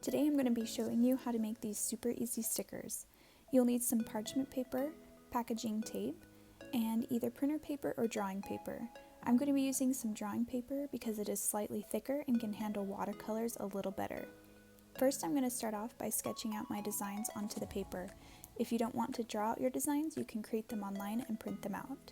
Today I'm going to be showing you how to make these super easy stickers. You'll need some parchment paper, packaging tape, and either printer paper or drawing paper. I'm going to be using some drawing paper because it is slightly thicker and can handle watercolors a little better. First I'm going to start off by sketching out my designs onto the paper. If you don't want to draw out your designs, you can create them online and print them out.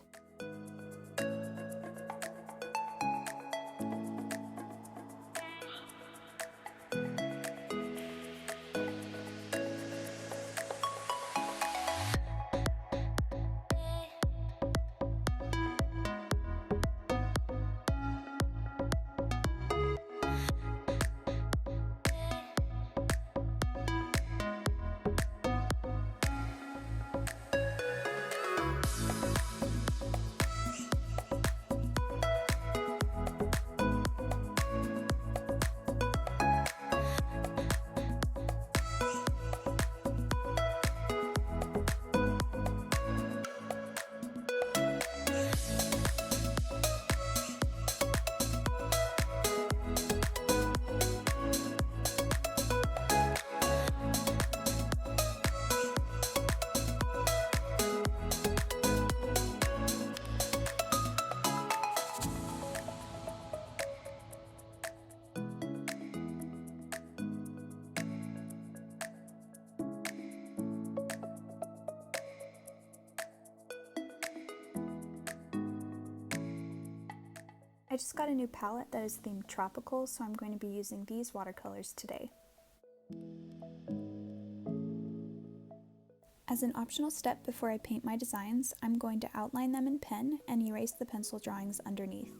I just got a new palette that is themed tropical, so I'm going to be using these watercolors today. As an optional step before I paint my designs, I'm going to outline them in pen and erase the pencil drawings underneath.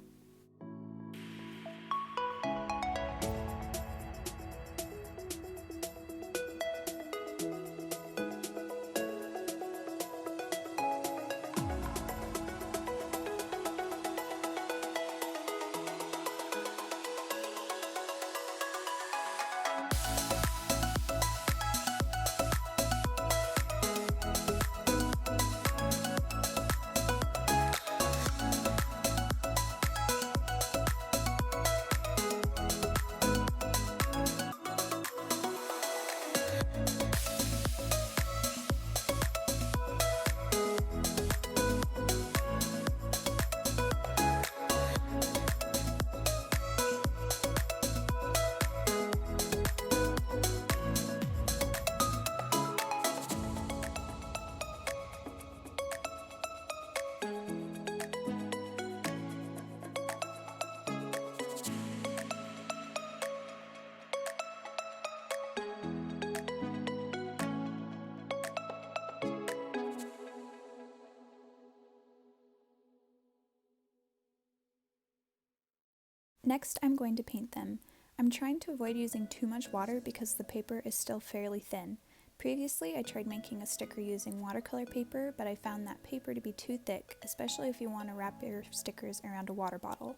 Next, I'm going to paint them. I'm trying to avoid using too much water because the paper is still fairly thin. Previously, I tried making a sticker using watercolor paper, but I found that paper to be too thick, especially if you want to wrap your stickers around a water bottle.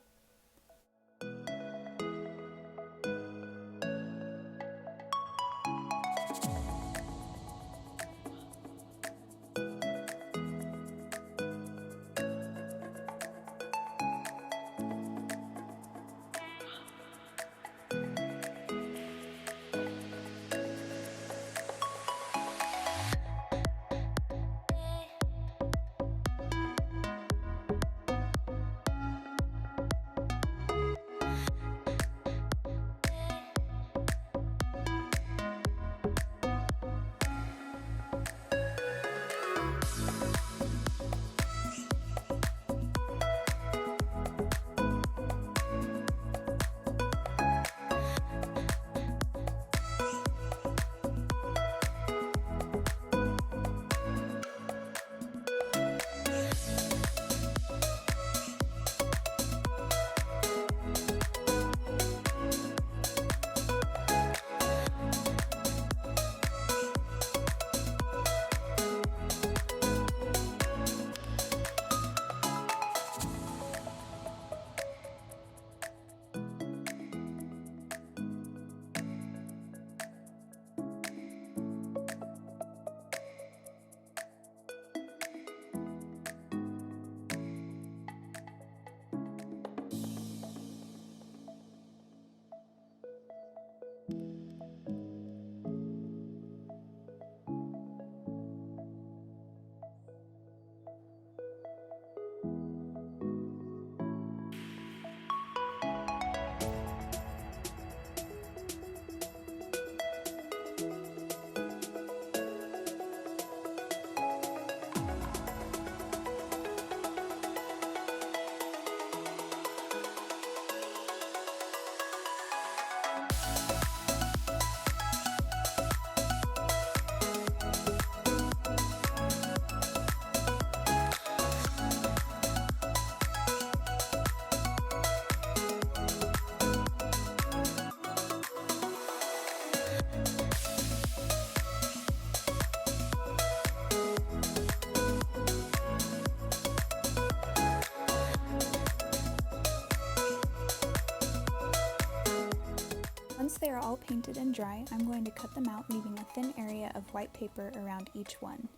Once they are all painted and dry, I'm going to cut them out, leaving a thin area of white paper around each one.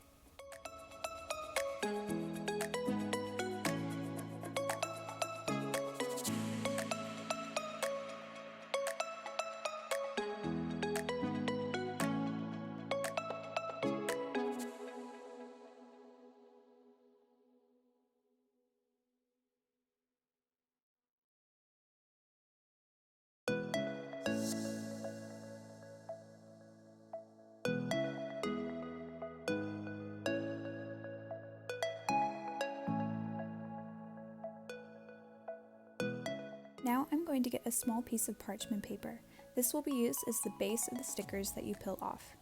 Now I'm going to get a small piece of parchment paper. This will be used as the base of the stickers that you peel off.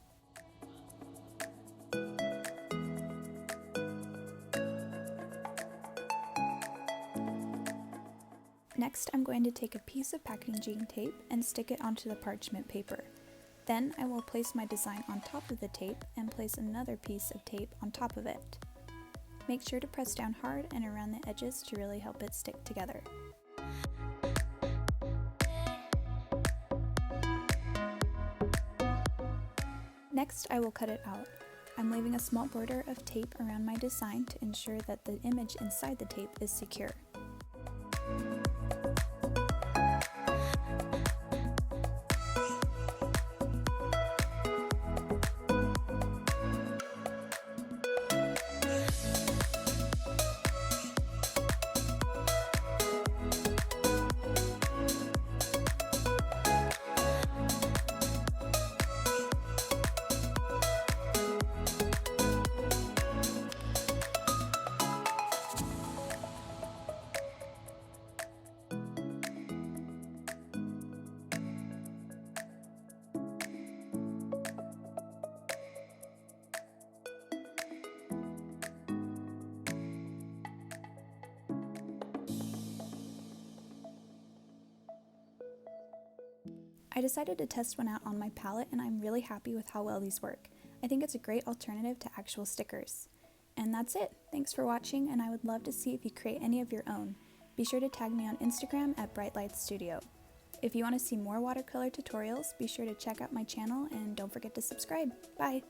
Next, I'm going to take a piece of packaging tape and stick it onto the parchment paper. Then I will place my design on top of the tape and place another piece of tape on top of it. Make sure to press down hard and around the edges to really help it stick together. Next, I will cut it out. I'm leaving a small border of tape around my design to ensure that the image inside the tape is secure. I decided to test one out on my palette and I'm really happy with how well these work. I think it's a great alternative to actual stickers. And that's it. Thanks for watching, and I would love to see if you create any of your own. Be sure to tag me on Instagram at Bright Lights Studio. If you want to see more watercolor tutorials, be sure to check out my channel and don't forget to subscribe. Bye!